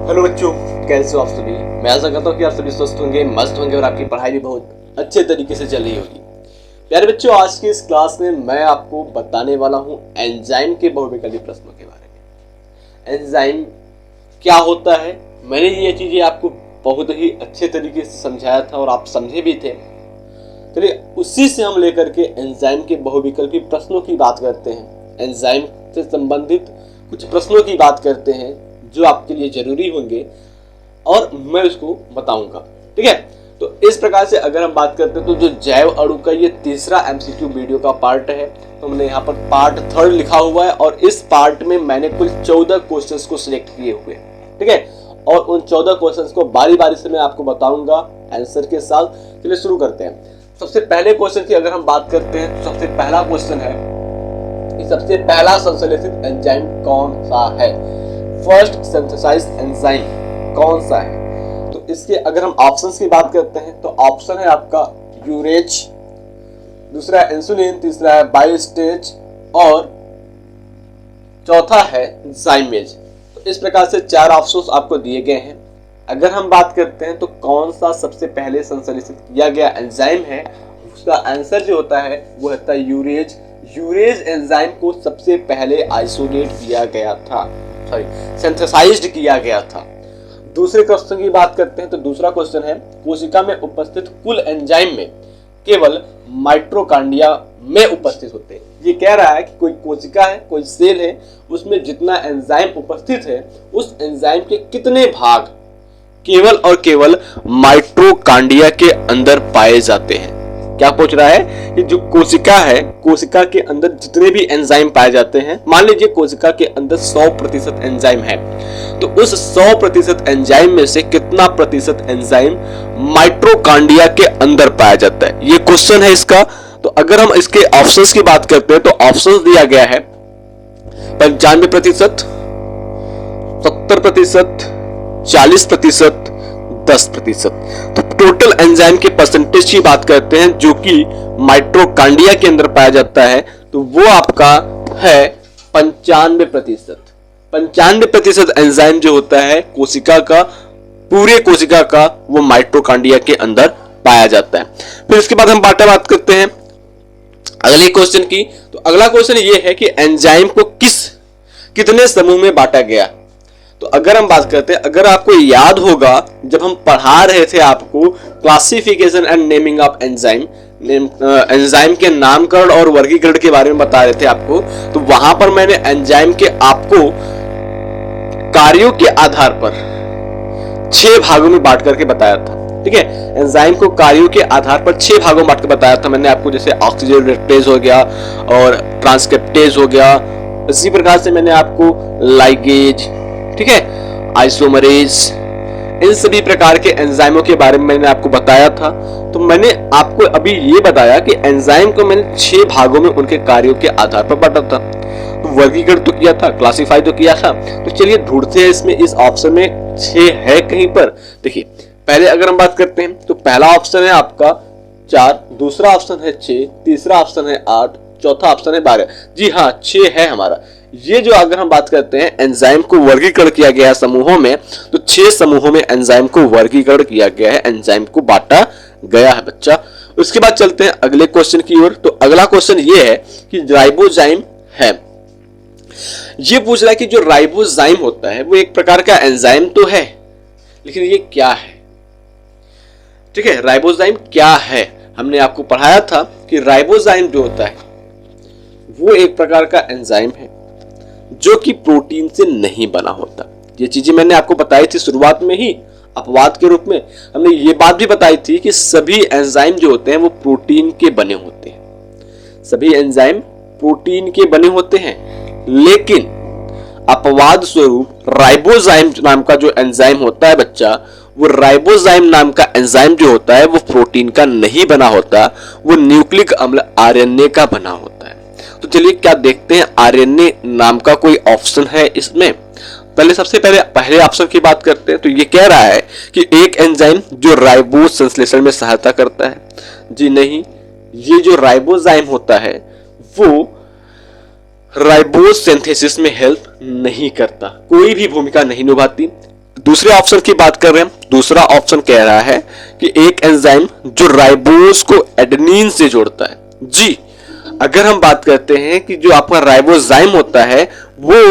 Hello बच्चों, कैसे हो आप सभी। मैं आशा करता हूँ कि आप सभी स्वस्थ होंगे, मस्त होंगे और आपकी पढ़ाई भी बहुत अच्छे तरीके से चल रही होगी। प्यारे बच्चों, आज की इस क्लास में मैं आपको बताने वाला हूँ एंजाइम के बहुविकल्पी प्रश्नों के बारे में। एंजाइम क्या होता है, मैंने ये चीजें आपको बहुत ही अच्छे तरीके से समझाया था और आप समझे भी थे। चलिए उसी से हम लेकर के एंजाइम के बहुविकल्पी प्रश्नों की बात करते हैं। एंजाइम से संबंधित कुछ प्रश्नों की बात करते हैं जो आपके लिए जरूरी होंगे और मैं उसको बताऊंगा। ठीक है, तो इस प्रकार से अगर हम बात करते हैं तो जो जैव अणु का ये तीसरा एमसीक्यू वीडियो का पार्ट है, तो हमने यहाँ पर पार्ट 3 लिखा हुआ है और इस पार्ट में मैंने कुल 14 क्वेश्चंस को सिलेक्ट किए हुए हैं। ठीक है, और उन 14 क्वेश्चंस को बारी बारी से मैं आपको बताऊंगा आंसर के साथ। चलिए शुरू करते हैं। सबसे पहले क्वेश्चन की अगर हम बात करते हैं तो सबसे पहला क्वेश्चन है कि सबसे पहला संश्लेषित एंजाइम कौन सा है। फर्स्ट सिंथेसाइज्ड एंजाइम कौन सा है, तो इसके अगर हम ऑप्शंस की बात करते हैं तो ऑप्शन है आपका यूरेज, दूसरा है इंसुलिन, तीसरा है बायोस्टेज और चौथा है जाइमेज। तो इस प्रकार से 4 ऑप्शंस आपको दिए गए हैं। अगर हम बात करते हैं तो कौन सा सबसे पहले संश्लेषित किया गया एंजाइम है, उसका आंसर जो होता है वो होता है यूरेज। यूरेज एंजाइम को सबसे पहले आइसोलेट किया गया था, सिंथेसाइज्ड किया गया था। दूसरे क्वेश्चन की बात करते हैं तो दूसरा क्वेश्चन है कोशिका में उपस्थित कुल एंजाइम में केवल माइटोकॉन्ड्रिया में उपस्थित होते हैं। ये कह रहा है कि कोई कोशिका है, कोई सेल है, उसमें जितना एंजाइम उपस्थित है उस एंजाइम के कितने भाग केवल और केवल माइटोकॉन्ड्रिया के अंदर पाए जाते हैं। क्या पूछ रहा है कि जो कोशिका है, कोशिका के अंदर जितने भी एंजाइम पाए जाते हैं, मान लीजिए कोशिका के अंदर 100% एंजाइम है, तो उस 100% एंजाइम में से कितना प्रतिशत एंजाइम माइटोकॉन्ड्रिया के अंदर पाया जाता है, ये क्वेश्चन है इसका। तो अगर हम इसके ऑप्शंस की बात करते हैं तो ऑप्शंस दिया गया है 95%, 70%, 40%, 10%। तो टोटल एंजाइम के परसेंटेज की बात करते हैं जो कि माइटोकॉन्ड्रिया के अंदर पाया जाता है, तो वो आपका है 95%। 95% एंजाइम जो होता है कोशिका का, पूरे कोशिका का, वो माइटोकॉन्ड्रिया के अंदर पाया जाता है। फिर इसके बाद हम बात करते हैं अगले क्वेश्चन की। तो अगला क्वेश्चन ये है कि एंजाइम को कितने समूह में बांटा गया। तो अगर हम बात करते हैं, अगर आपको याद होगा जब हम पढ़ा रहे थे आपको classification and naming of enzyme, enzyme के नामकरण और वर्गीकरण के बारे में बता रहे थे आपको, तो वहां पर मैंने एंजाइम के आपको कार्यों के आधार पर 6 भागों में बांट करके बताया था। ठीक है, एंजाइम को कार्यों के आधार पर 6 भागों में बांट कर बताया था मैंने आपको, जैसे ऑक्सीजन रिडक्टेज हो गया और ट्रांसक्रिप्टेज हो गया। इसी प्रकार से मैंने आपको लाइगेज, ठीक है, आइसोमरेज, इन सभी प्रकार के एंजाइमों के बारे में मैंने आपको बताया था। तो मैंने आपको अभी ये बताया कि एंजाइम को मैंने 6 भागों में उनके कार्यों के आधार पर बांटा था। तो वर्गीकरण तो किया था, क्लासिफाई तो किया था। तो चलिए ढूंढते हैं इसमें, इस ऑप्शन में 6 है कहीं पर। देखिए पहले अगर हम बात करते हैं तो पहला ऑप्शन है आपका 4, दूसरा ऑप्शन है 6, तीसरा ऑप्शन है 8, चौथा ऑप्शन है 12। जी हाँ, 6 है हमारा। ये जो अगर हम बात करते हैं एंजाइम को वर्गीकरण किया गया है समूहों में, तो 6 समूहों में एंजाइम को वर्गीकरण किया गया है, एंजाइम को बांटा गया है बच्चा। उसके बाद चलते हैं अगले क्वेश्चन की ओर। तो अगला क्वेश्चन ये है कि राइबोजाइम है। ये पूछ रहा है कि जो राइबोजाइम होता है वो एक प्रकार का एंजाइम तो है, लेकिन ये क्या है। ठीक है, राइबोजाइम क्या है। हमने आपको पढ़ाया था कि राइबोजाइम जो होता है वो एक प्रकार का एंजाइम है जो कि प्रोटीन से नहीं बना होता। ये चीजें मैंने आपको बताई थी शुरुआत में ही, अपवाद के रूप में। हमने ये बात भी बताई थी कि सभी एंजाइम जो होते हैं वो प्रोटीन के बने होते हैं, सभी एंजाइम प्रोटीन के बने होते हैं, लेकिन अपवाद स्वरूप राइबोजाइम नाम का जो एंजाइम होता है बच्चा, वो राइबोजाइम नाम का एंजाइम जो होता है वो प्रोटीन का नहीं बना होता, वो न्यूक्लिक अम्ल आरएनए का बना होता है। तो चलिए क्या देखते हैं आरएनए नाम का कोई ऑप्शन है इसमें। सबसे पहले ऑप्शन की बात करते हैं। तो ये कह रहा है कि एक एंजाइम जो राइबोज संश्लेषण में सहायता करता है। जी नहीं, ये जो राइबोजाइम होता है वो राइबोज सिंथेसिस में हेल्प नहीं करता, कोई भी भूमिका नहीं निभाती। दूसरे ऑप्शन की बात कर रहे हैं, दूसरा ऑप्शन कह रहा है कि एक एंजाइम जो राइबोज को एडेनिन से जोड़ता है। जी, अगर हम बात करते हैं कि जो आपका राइबोजाइम होता है वो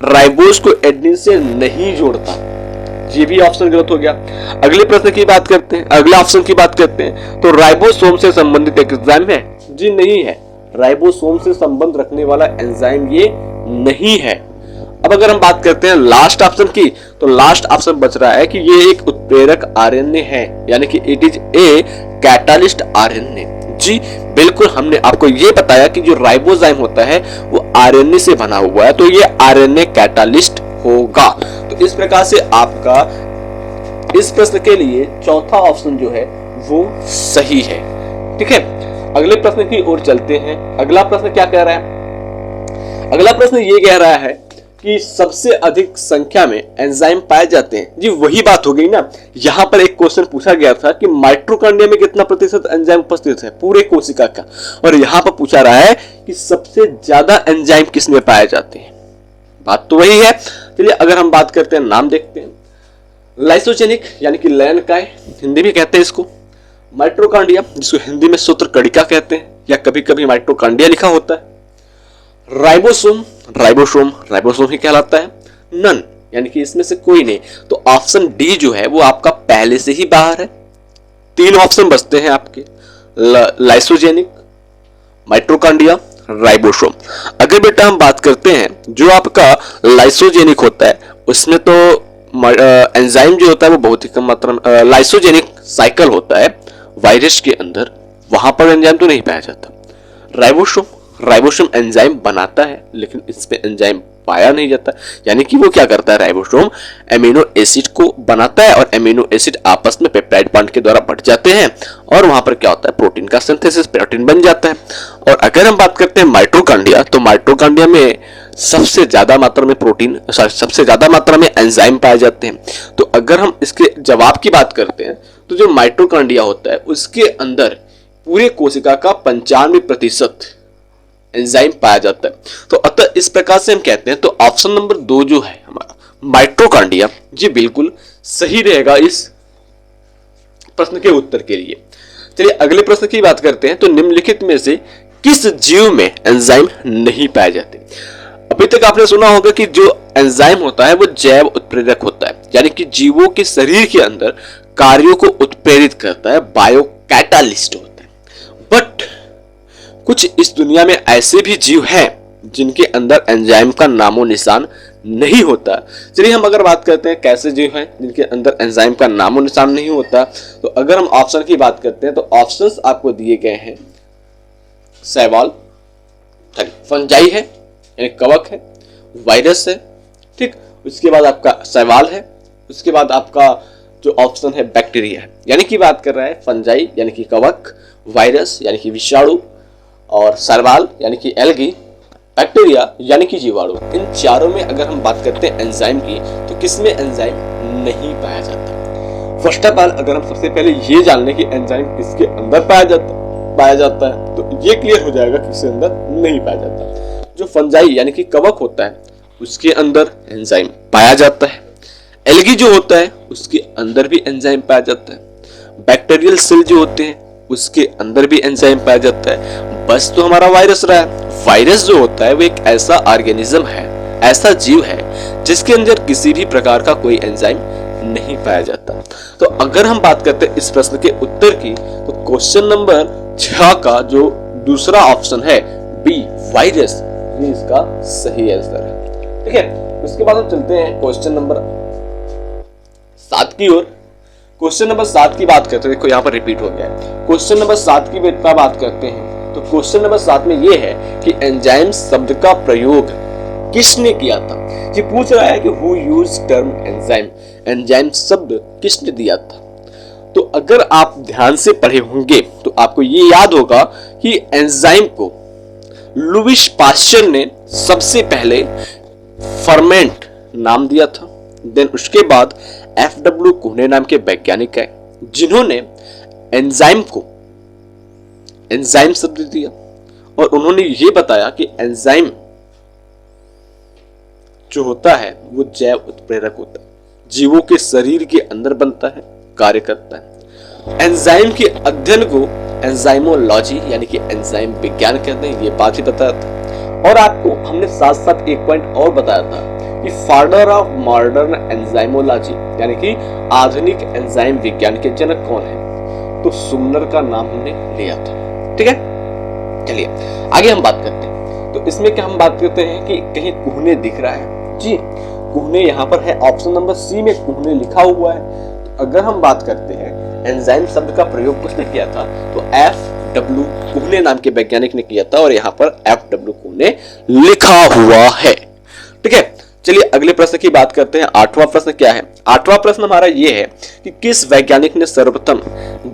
राइबोज को एडेनिन से नहीं जोड़ता, ये भी ऑप्शन गलत हो गया। अगले प्रश्न की बात करते हैं, अगले ऑप्शन की बात करते हैं, तो राइबोसोम से संबंधित एक एंजाइम है? जी नहीं है, राइबोसोम से संबंध रखने वाला एंजाइम ये नहीं है। अब अगर हम बात करते हैं लास्ट ऑप्शन की, तो लास्ट ऑप्शन बच रहा है कि ये एक उत्प्रेरक आरएनए है, यानी कि it is a catalyst RNA. जी बिल्कुल, हमने आपको ये बताया कि जो राइबोजाइम होता है वो आरएनए से बना हुआ है, तो ये आरएनए कैटालिस्ट होगा। तो इस प्रकार से आपका इस प्रश्न के लिए चौथा ऑप्शन जो है वो सही है। ठीक है, अगले प्रश्न की ओर चलते हैं। अगला प्रश्न क्या कह रहा है? अगला प्रश्न ये कह रहा है कि सबसे अधिक संख्या में एंजाइम पाए जाते हैं। जी वही बात हो गई ना, यहां पर एक क्वेश्चन पूछा गया था कि माइटोकॉन्ड्रिया में कितना प्रतिशत एंजाइम उपस्थित है पूरे कोशिका का, और यहां पर पूछा रहा है कि सबसे ज्यादा एंजाइम किसमें पाए जाते हैं। बात तो वही है। चलिए अगर हम बात करते हैं, नाम देखते हैं, लाइसोजेनिक यानी कि लयनकाय हिंदी में कहते हैं इसको, माइटोकॉन्ड्रिया जिसको हिंदी में सूत्रकणिका कहते हैं या कभी कभी माइटोकॉन्ड्रिया लिखा होता है, राइबोसोम राइबोसोम राइबोसोम ही कहलाता है, नन यानी कि इसमें से कोई नहीं। तो ऑप्शन डी जो है वो आपका पहले से ही बाहर है। तीन ऑप्शन बचते हैं आपके, लाइसोजेनिक, माइटोकॉन्ड्रिया, राइबोसोम। अगर बेटा हम बात करते हैं जो आपका लाइसोजेनिक होता है उसमें तो एंजाइम जो होता है वो बहुत ही कम मात्रा में, लाइसोजेनिक साइकिल होता है वायरस के अंदर, वहां पर एंजाइम तो नहीं पाया जाता। राइबोसोम राइबोसोम एंजाइम बनाता है लेकिन इस पे एंजाइम पाया नहीं जाता, यानी कि वो क्या करता है, राइबोसोम एमिनो एसिड को बनाता है और एमिनो एसिड आपस में पेप्टाइड बॉन्ड के द्वारा बढ़ जाते हैं और वहां पर क्या होता है, प्रोटीन का सिंथेसिस, प्रोटीन बन जाता है। और अगर हम बात करते हैं माइटोकॉन्ड्रिया, तो माइटोकॉन्ड्रिया में सबसे ज्यादा मात्रा में प्रोटीन, सबसे ज्यादा मात्रा में एंजाइम पाए जाते हैं। तो अगर हम इसके जवाब की बात करते हैं तो जो माइटोकॉन्ड्रिया होता है उसके अंदर पूरे कोशिका का 95% एंजाइम पाया जाता है। तो अतः इस प्रकार से हम कहते हैं, तो ऑप्शन नंबर 2 जो है हमारा माइटोकॉन्ड्रिया, ये बिल्कुल सही रहेगा इस प्रश्न के उत्तर के लिए। चलिए अगले प्रश्न की बात करते हैं, तो निम्नलिखित में से किस जीव में एंजाइम नहीं पाए जाते? अभी तक आपने सुना होगा कि जो एंजाइम होता है वो जैव उत्प्रेरक होता है, यानी कि जीवों के शरीर के अंदर कार्यों को उत्प्रेरित करता है, बायो कैटालिस्ट होता है। बट कुछ इस दुनिया में ऐसे भी जीव हैं जिनके अंदर एंजाइम का नामो निशान नहीं होता। चलिए हम अगर बात करते हैं कैसे जीव हैं जिनके अंदर एंजाइम का नामो निशान नहीं होता, तो अगर हम ऑप्शन की बात करते हैं तो ऑप्शंस आपको दिए गए हैं, शैवाल, फंजाई है यानी कवक है, वायरस है, ठीक, उसके बाद आपका शैवाल है, उसके बाद आपका जो ऑप्शन है बैक्टीरिया है, यानी कि बात कर रहा है फंजाई यानी कि कवक, वायरस यानी कि विषाणु, और शैवाल यानी कि एल्गी, बैक्टीरिया यानी कि जीवाणु। इन चारों में अगर हम बात करते हैं एंजाइम की, तो किसमें एंजाइम नहीं पाया जाता? फर्स्ट ऑफ ऑल अगर हम सबसे पहले ये जान लें कि एंजाइम किसके अंदर पाया जाता है, तो ये क्लियर हो जाएगा किसके अंदर नहीं पाया जाता। जो फंजाई यानी कि कवक होता है उसके अंदर एंजाइम पाया जाता है, एल्गी जो होता है उसके अंदर भी एंजाइम पाया जाता है, बैक्टीरियल सेल जो होते हैं उसके अंदर भी एंजाइम पाया जाता है। बस तो हमारा वायरस रहा है। वायरस जो होता है वो एक ऐसा ऑर्गेनिज्म है, ऐसा जीव है जिसके अंदर किसी भी प्रकार का कोई एंजाइम नहीं पाया जाता। तो अगर हम बात करते हैं इस प्रश्न के उत्तर की, तो क्वेश्चन नंबर 6 का जो दूसरा ऑप्शन है बी वायरस, ये इसका सही आंसर है। ठीक है, उसके बाद हम चलते हैं क्वेश्चन नंबर 7 की ओर। क्वेश्चन नंबर 7 की बात करते हैं, देखो यहाँ पर रिपीट हो गया है। क्वेश्चन नंबर 7 की बात करते हैं, तो क्वेश्चन नंबर 7 में ये है कि एंजाइम शब्द का प्रयोग किसने किया था? ये पूछ रहा है कि who use term enzyme, enzyme शब्द किसने दिया था? तो अगर आप ध्यान से पढ़े होंगे तो आपको ये याद होगा कि एंजाइम को लुईस पास्चर ने सबसे पहले फर्मेंट नाम दिया था। देन उसके बाद FW कुहने नाम के वैज्ञानिक है जिन्होंने एंजाइम को एंजाइम शब्द दिया और उन्होंने ये बताया कि एंजाइम जो होता है वो जैव उत्प्रेरक होता है। जीवों के शरीर के अंदर बनता है, कार्य करता है। एंजाइम के अध्ययन को एंजाइमोलॉजी यानी कि एंजाइम विज्ञान कहते हैं, ये बात ही बताया था। और आपको हमने साथ साथ एक पॉइंट और बताया था कि फादर ऑफ मॉडर्न एंजाइमोलॉजी यानी कि आधुनिक एंजाइम विज्ञान के जनक कौन है, तो सुमनर का नाम हमने लिया था। ठीक है, चलिए आगे हम बात करते हैं। तो इसमें क्या हम बात करते हैं कि कहीं कुहने दिख रहा है, जी कुहने यहाँ पर है, ऑप्शन नंबर सी में कुहने लिखा हुआ है। तो अगर हम बात करते हैं एंजाइम शब्द का प्रयोग किसने किया था, तो FW कुहने नाम के वैज्ञानिक ने किया था और यहाँ पर FW कुहने लिखा हुआ है। ठीक है, चलिए अगले प्रश्न की बात करते हैं। 8वां प्रश्न क्या है? 8वां प्रश्न हमारा ये है कि किस वैज्ञानिक ने सर्वप्रथम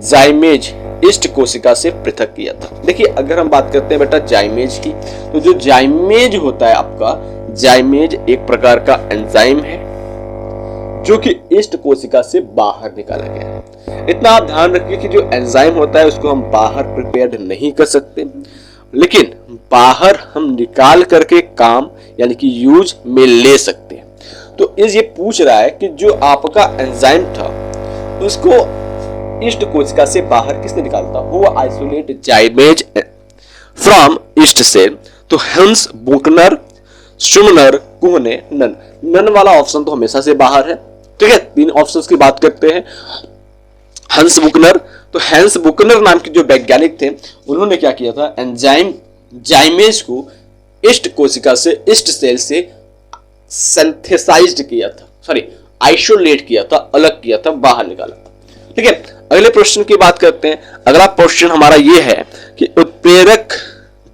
जाइमेज ईस्ट कोशिका से पृथक किया था। देखिए अगर हम बात करते हैं बेटा जाइमेज की, तो जो जाइमेज होता है आपका, जाइमेज एक प्रकार का एंजाइम है जो कि ईस्ट कोशिका से बाहर निकाला गया है। इतना आप ध्यान रखिए कि जो एंजाइम होता है उसको हम बाहर प्रिपेयर नहीं कर सकते, लेकिन बाहर हम निकाल करके काम यानी कि यूज में ले सकते हैं। तो ये पूछ रहा है कि जो आपका एंजाइम था उसको ईस्ट कोशिका से बाहर किसने निकाला था, वो isolate zymase from yeast cell. तो हंस, बुकनर, सुमनर, कुहने, नन वाला ऑप्शन तो हमेशा से बाहर है। ठीक है, 3 ऑप्शंस की बात करते हैं। हंस बुकनर, तो हंस बुकनर नाम के जो वैज्ञानिक थे उन्होंने क्या किया था, एंजाइम जाइमेज को ईस्ट कोशिका से, ईस्ट सेल से सिंथेसाइज्ड किया था, सॉरी आइसोलेट किया था, अलग किया था, बाहर निकाला था। ठीक है, अगले प्रश्न की बात करते हैं। अगला क्वेश्चन हमारा यह है कि उत्प्रेरक,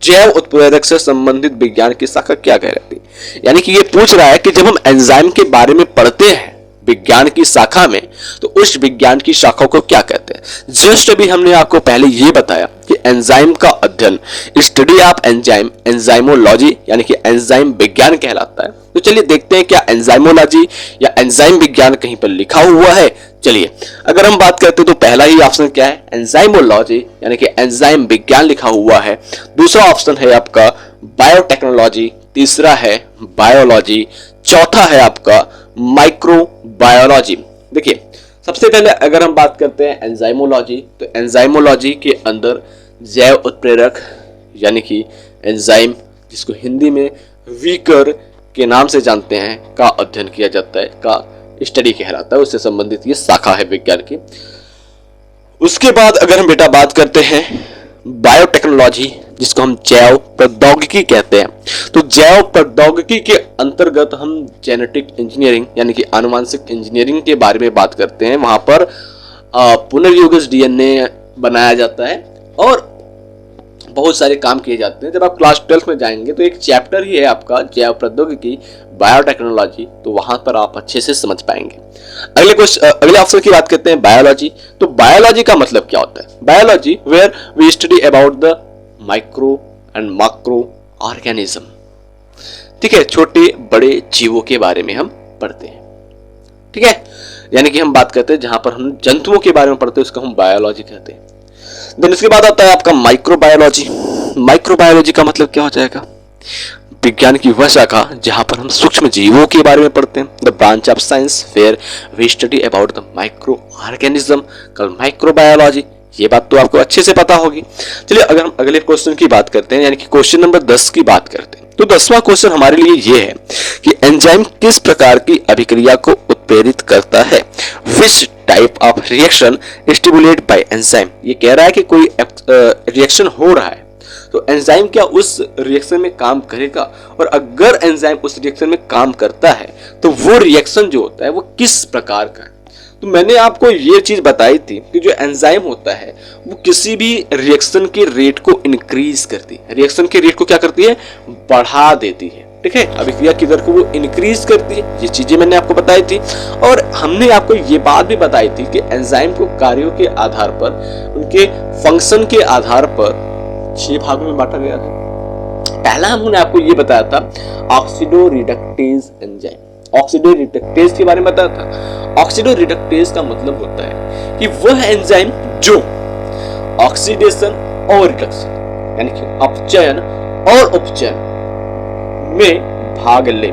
जैव उत्प्रेरक से संबंधित विज्ञान की शाखा क्या कहलाती है। यानी कि ये पूछ रहा है कि जब हम एंजाइम के बारे में पढ़ते हैं विज्ञान की शाखा में, तो उस विज्ञान की शाखा को क्या कहते हैं। जस्ट अभी हमने आपको पहले ये बताया कि एंजाइम का अध्ययन, स्टडी ऑफ एंजाइम, एंजाइमोलॉजी यानी कि एंजाइम विज्ञान कहलाता है। तो चलिए देखते हैं क्या एंजाइमोलॉजी या एंजाइम विज्ञान कहीं पर लिखा हुआ है। चलिए अगर हम बात करते हैं तो पहला ही ऑप्शन क्या है, एंजाइमोलॉजी यानी कि एंजाइम विज्ञान लिखा हुआ है। दूसरा ऑप्शन है आपका बायोटेक्नोलॉजी, तीसरा है बायोलॉजी, चौथा है आपका माइक्रोबायोलॉजी। देखिए सबसे पहले अगर हम बात करते हैं एंजाइमोलॉजी, तो एंजाइमोलॉजी के अंदर जैव उत्प्रेरक यानी कि एंजाइम, जिसको हिंदी में वीकर के नाम से जानते हैं, का अध्ययन किया जाता है, का स्टडी कहलाता है, उससे संबंधित ये शाखा है विज्ञान की। उसके बाद अगर हम बेटा बात करते हैं बायोटेक्नोलॉजी, जिसको हम जैव प्रौद्योगिकी कहते हैं, तो जैव प्रौद्योगिकी के अंतर्गत हम जेनेटिक इंजीनियरिंग यानी कि आनुवंशिक इंजीनियरिंग के बारे में बात करते हैं। वहां पर पुनर्योगज डीएनए बनाया जाता है और बहुत सारे काम किए जाते हैं। जब आप क्लास 12 में जाएंगे तो एक चैप्टर ही है आपका जैव प्रौद्योगिकी, बायोटेक्नोलॉजी, तो वहां पर आप अच्छे से समझ पाएंगे। अगले ऑप्शन की बात करते हैं बायोलॉजी। तो बायोलॉजी का मतलब क्या होता है? Biology where we study about the micro and macro organism. ठीक है, छोटे बड़े जीवों के बारे में हम पढ़ते हैं। ठीक है, यानी कि हम बात करते हैं जहां पर हम जंतुओं के बारे में पढ़ते हैं उसको हम बायोलॉजी कहते हैं। देन इसके बाद आता है आपका माइक्रोबायोलॉजी। माइक्रोबायोलॉजी का मतलब क्या हो जाएगा? विज्ञान की वह शाखा जहां पर हम सूक्ष्म जीवों के बारे में पढ़ते हैं। The branch of science where we study about the micro organism called microbiology. ये बात तो आपको अच्छे से पता होगी। चलिए अगर हम अगले क्वेश्चन की बात करते हैं, यानी कि क्वेश्चन नंबर 10 की बात करते हैं, तो 10वां क्वेश्चन हमारे लिए ये है कि एंजाइम किस प्रकार की अभिक्रिया को उत्प्रेरित करता है। Which type of reaction stimulated by enzyme. ये कह रहा है कि कोई रिएक्शन हो रहा है तो एंजाइम क्या उस रिएक्शन में काम करेगा, और अगर एंजाइम उस रिएक्शन में काम करता है तो वो रिएक्शन जो होता है वो किस प्रकार का है। तो मैंने आपको ये चीज बताई थी कि जो एंजाइम होता है वो किसी भी रिएक्शन के रेट को इंक्रीज करती है, रिएक्शन के रेट को क्या करती है, बढ़ा देती है। ठीक है, अभिक्रिया की दर को वो इंक्रीज करती है। ये चीजें मैंने आपको बताई थी और हमने आपको ये बात भी बताई थी कि एंजाइम को कार्यों के आधार पर, उनके फंक्शन के आधार पर 6 भागों में बांटा गया था। पहला हमने आपको ये बताया था oxido reductase enzyme, oxido reductase के बारे में बताया था। ऑक्सीडो रिडक्टेज का मतलब होता है कि वह एंजाइम जो ऑक्सीडेशन और रिडक्शन यानी कि अपचयन और उपचयन में भाग ले।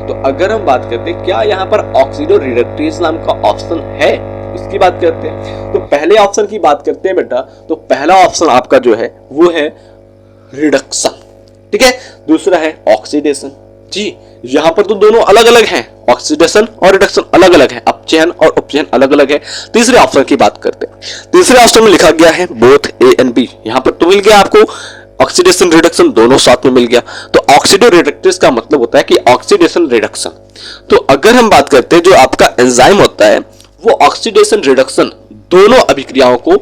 तो अगर हम बात करते हैं क्या यहाँ पर ऑक्सीडो रिडक्टेज नाम का ऑप्शन है, उसकी बात करते हैं। तो पहले ऑप्शन की बात करते हैं बेटा, तो पहला ऑप्शन आपका जो है वो है रिडक्शन, ठीक है। दूसरा है ऑक्सीडेशन। जी, यहां पर तो दोनों अलग अलग हैं, ऑक्सीडेशन और रिडक्शन अलग अलग है, अपचयन और उपचयन अलग अलग है। तीसरे ऑप्शन की बात करते हैं, तीसरे ऑप्शन में लिखा गया है बोथ ए एंड बी। यहां पर तो मिल गया आपको ऑक्सीडेशन रिडक्शन दोनों साथ में मिल गया। तो ऑक्सीडो रिडक्टेज का मतलब होता है कि ऑक्सीडेशन रिडक्शन। तो अगर हम बात करते हैं जो आपका एंजाइम होता है वो ऑक्सीडेशन रिडक्शन दोनों अभिक्रियाओं को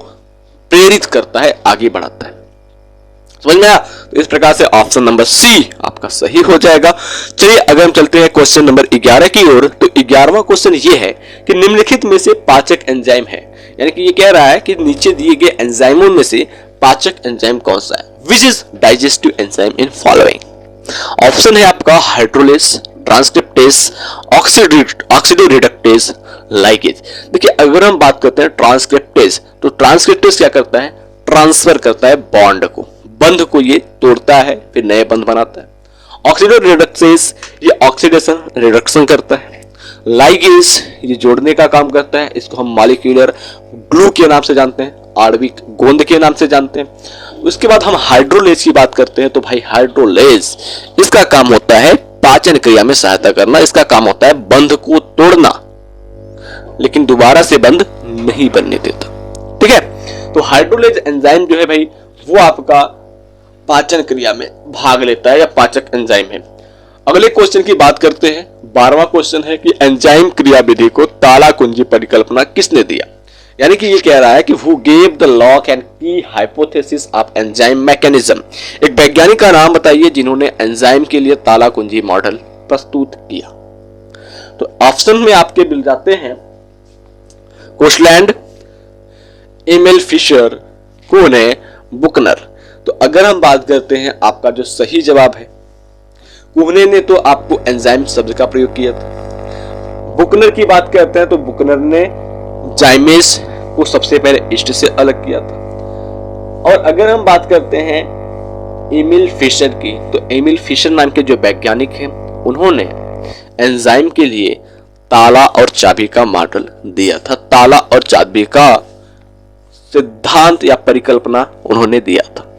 प्रेरित करता है, आगे बढ़ाता है। समझ में आया? तो इस प्रकार से ऑप्शन नंबर सी आपका सही हो जाएगा। चलिए अगर हम चलते हैं क्वेश्चन नंबर 11 की ओर, तो 11वां क्वेश्चन ये है कि निम्नलिखित में से पाचक एंजाइम है, यानी कि ये कह रहा है कि नीचे दिए गए एंजाइमों में से पाचक एंजाइम कौन सा है, which is digestive enzyme in following. Option है आपका hydrolase, transcriptase, oxido reductase, ligase. देखिए अगर हम बात करते हैं ट्रांसक्रिप्टेज, तो ट्रांसक्रिप्टेज क्या करता है, ट्रांसफर करता है बॉन्ड को, बंध को ये तोड़ता है फिर नए बंध बनाता है। ऑक्सीडो रिडक्टेज ये ऑक्सीडेशन रिडक्शन करता है। लाइगेज ये जोड़ने का काम करता है, इसको हम मॉलिक्यूलर ग्लू के नाम से जानते हैं, आणविक गोंद के नाम से जानते हैं। उसके बाद हम हाइड्रोलेज की बात करते हैं, तो भाई हाइड्रोलेज इसका काम होता है पाचन क्रिया में सहायता करना, इसका काम होता है बंध को तोड़ना लेकिन दोबारा से बंध नहीं बनने देता, ठीक है। तो हाइड्रोलेज एंजाइम जो है भाई वो आपका पाचन क्रिया में भाग लेता है या पाचक एंजाइम है। अगले क्वेश्चन की बात करते हैं, 12वां क्वेश्चन है कि एंजाइम क्रिया विधि को ताला कुंजी परिकल्पना किसने दिया, यानी कि ये कह रहा है कि who gave the lock and key hypothesis of enzyme mechanism। एक वैज्ञानिक का नाम बताइए जिन्होंने एंजाइम के लिए ताला कुंजी मॉडल प्रस्तुत किया। तो ऑप्शन में आपके मिल जाते हैं कोशलैंड, एमएल फिशर, कोने, बुकनर। तो अगर हम बात करते हैं आपका जो सही जवाब है, कोहने ने तो आपको एंजाइम शब्द का प्रयोग किया था। बुकनर की बात करते हैं तो बुकनर ने जाइमेस को सबसे पहले ईस्ट से अलग किया था। और अगर हम बात करते हैं एमिल फिशर की, तो एमिल फिशर नाम के जो वैज्ञानिक हैं उन्होंने एंजाइम के लिए ताला और चाबी का मॉडल दिया था, ताला और चाबी का सिद्धांत या परिकल्पना उन्होंने दिया था।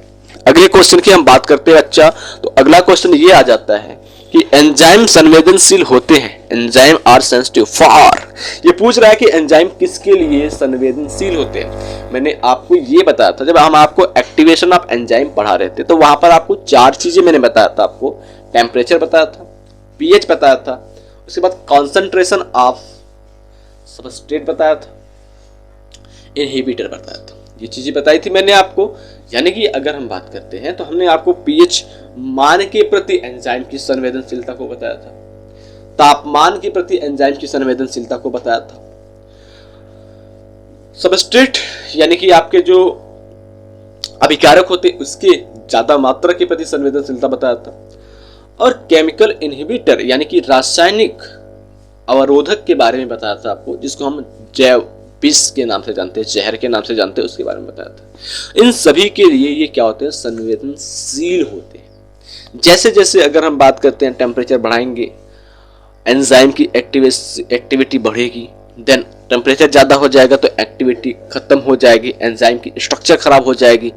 अगले क्वेश्चन की हम बात करते हैं बच्चा, तो अगला क्वेश्चन ये आ जाता है कि एंजाइम संवेदनशील होते हैं, एंजाइम आर सेंसिटिव फॉर। ये पूछ रहा है कि एंजाइम किसके लिए संवेदनशील होते हैं। मैंने आपको ये बताया था जब हम आपको एक्टिवेशन ऑफ एंजाइम पढ़ा रहे थे, तो वहां पर आपको 4 चीजें मैंने बताया था। आपको टेम्परेचर बताया था, पीएच बताया था, उसके बाद कॉन्सेंट्रेशन ऑफ सबस्ट्रेट बताया था, इनहिबिटर बताया था। ये चीजें बताई थी मैंने आपको। यानी कि अगर हम बात करते हैं तो हमने आपको पीएच मान के प्रति एंजाइम की संवेदनशीलता को बताया था, तापमान के प्रति एंजाइम की संवेदनशीलता को बताया था, सबस्ट्रेट यानी कि आपके जो अभिकारक होते उसके ज्यादा मात्रा के प्रति संवेदनशीलता बताया था, और केमिकल इनहिबिटर यानी कि रासायनिक अवरोधक के बारे में बताया था आपको, जिसको हम जैव विष के नाम से जानते हैं, जहर के नाम से जानते हैं, उसके बारे में बताया था। इन सभी के लिए ये क्या होते हैं, संवेदनशील होते हैं। जैसे जैसे अगर हम बात करते हैं टेम्परेचर बढ़ाएंगे एंजाइम की एक्टिविटी बढ़ेगी, देन टेम्परेचर ज्यादा हो जाएगा तो एक्टिविटी खत्म हो जाएगी, एंजाइम की स्ट्रक्चर खराब हो जाएगी।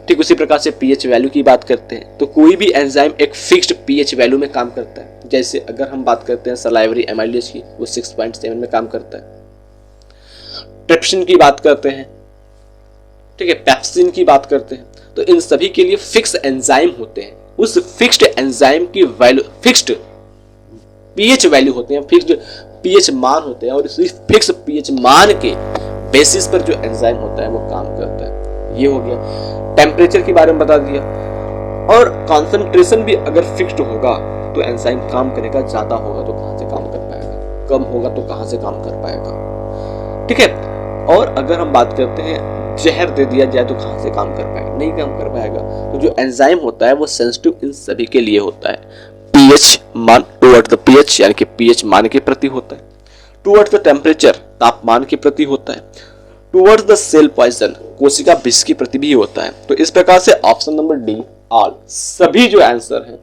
ठीक उसी प्रकार से पीएच वैल्यू की बात करते हैं तो कोई भी एंजाइम एक फिक्स्ड पीएच वैल्यू में काम करता है। जैसे अगर हम बात करते हैं सलाइवरी एमाइलेज की, वो 6.7 में काम करता है। ट्रिप्सिन की बात करते हैं, ठीक है, पेप्सिन की बात करते हैं, तो इन सभी के लिए फिक्स एंजाइम होते हैं। उस फिक्स्ड एंजाइम की वैल्यू फिक्स्ड पीएच वैल्यू होते हैं, फिक्स्ड पीएच मान होते हैं, और इस फिक्स पीएच मान के बेसिस पर जो एंजाइम होता है वो काम करता है। ये हो गया। टेम्परेचर के बारे में बता दिया, और कॉन्सेंट्रेशन भी अगर फिक्स्ड होगा तो एंजाइम काम करेगा, ज्यादा होगा तो कहां से काम कर पाएगा, कम होगा तो कहां से काम कर पाएगा, ठीक है। और अगर हम बात करते हैं जहर दे दिया जाए तो कहां से काम कर पाएगा, नहीं काम कर पाएगा। तो जो एंजाइम होता है वो सेंसिटिव इन सभी के लिए होता है। पीएच मान टुवर्ड द पीएच यानी कि पीएच मान के प्रति होता है, टुवर्ड द टेम्परेचर तापमान के प्रति होता है, टुवर्ड द सेल पॉइजन कोशिका विष के प्रति भी होता है। तो इस प्रकार से ऑप्शन नंबर डी ऑल सभी जो आंसर है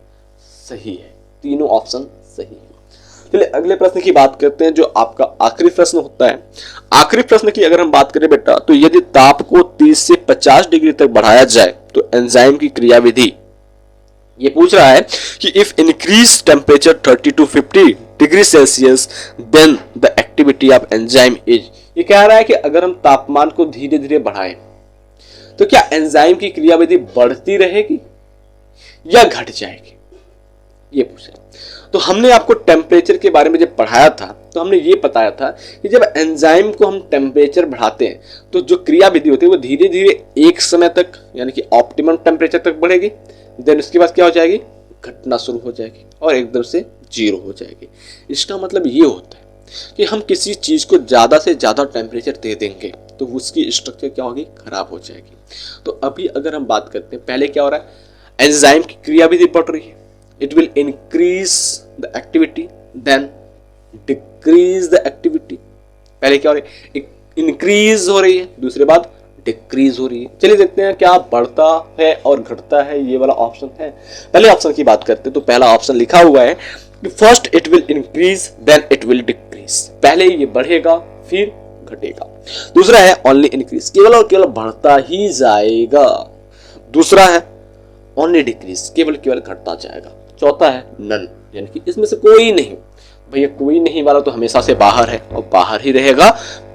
सही है। तीनों ऑप्शन सही है। चलिए अगले प्रश्न की बात करते हैं, जो आपका आखिरी प्रश्न होता है। आखिरी प्रश्न की अगर हम बात करें बेटा, तो यदि ताप को 30 से 50 डिग्री तक बढ़ाया जाए तो एंजाइम की क्रियाविधि, ये पूछ रहा है कि if increase temperature 30 to 50 degree Celsius then the activity of enzyme is. ये कह रहा है कि अगर हम तापमान को धीरे धीरे बढ़ाएं तो क्या एंजाइम की क्रियाविधि बढ़ती रहेगी या घट जाएगी, ये पूछा। तो हमने आपको टेम्परेचर के बारे में जब पढ़ाया था तो हमने ये बताया था कि जब एंजाइम को हम टेम्परेचर बढ़ाते हैं तो जो क्रियाविधि होती है वो धीरे धीरे एक समय तक यानी कि ऑप्टिमम टेम्परेचर तक बढ़ेगी, देन उसके बाद क्या हो जाएगी, घटना शुरू हो जाएगी और एकदम से जीरो हो जाएगी। इसका मतलब ये होता है कि हम किसी चीज को ज्यादा से ज्यादा टेम्परेचर दे देंगे तो उसकी स्ट्रक्चर क्या होगी, खराब हो जाएगी। तो अभी अगर हम बात करते हैं, पहले क्या हो रहा है, एंजाइम की क्रियाविधि बढ़ रही है, it will increase the activity then decrease the activity. पहले क्या हो रही है, इंक्रीज हो रही है, दूसरे बाद डिक्रीज हो रही है। चलिए देखते हैं क्या बढ़ता है और घटता है, ये वाला ऑप्शन है। पहले ऑप्शन की बात करते हैं तो पहला ऑप्शन लिखा हुआ है कि first it will increase then it will decrease, पहले ये बढ़ेगा फिर घटेगा। दूसरा है ओनली इंक्रीज, केवल और केवल बढ़ता ही जाएगा। दूसरा है ओनली डिक्रीज, केवल केवल घटता जाएगा। चौथा है नन, यानी कि इसमें से कोई नहीं। भैया कोई नहीं वाला तो हमेशा से बाहर है और बाहर ही रहेगा।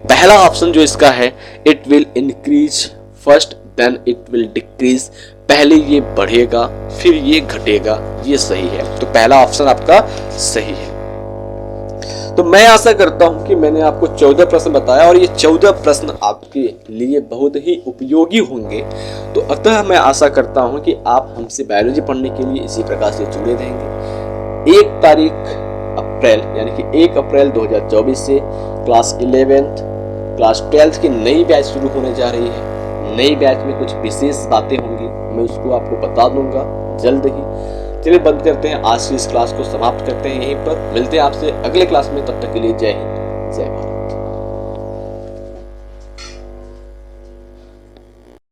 पहला ऑप्शन जो इसका है, it will increase first then it will decrease, पहले ये बढ़ेगा फिर ये घटेगा, ये सही है। तो पहला ऑप्शन आपका सही है। तो मैं आशा करता हूं कि मैंने आपको 14 प्रश्न बताया और ये 14 प्रश्न आपके लिए बहुत ही उपयोगी होंगे। तो अतः मैं आशा करता हूं कि आप हमसे बायोलॉजी पढ़ने के लिए इसी प्रकार से जुड़े रहेंगे। 1 तारीख अप्रैल यानी कि 1 अप्रैल 2024 से क्लास 11th क्लास 12th की नई बैच शुरू होने जा रही है। नई बैच में कुछ विशेष बातें होंगी, मैं उसको आपको बता दूंगा जल्द ही। चलिए बंद करते हैं, आज की इस क्लास को समाप्त करते हैं यहीं पर। मिलते हैं आपसे अगले क्लास में, तब तक के लिए जय हिंद जय भारत।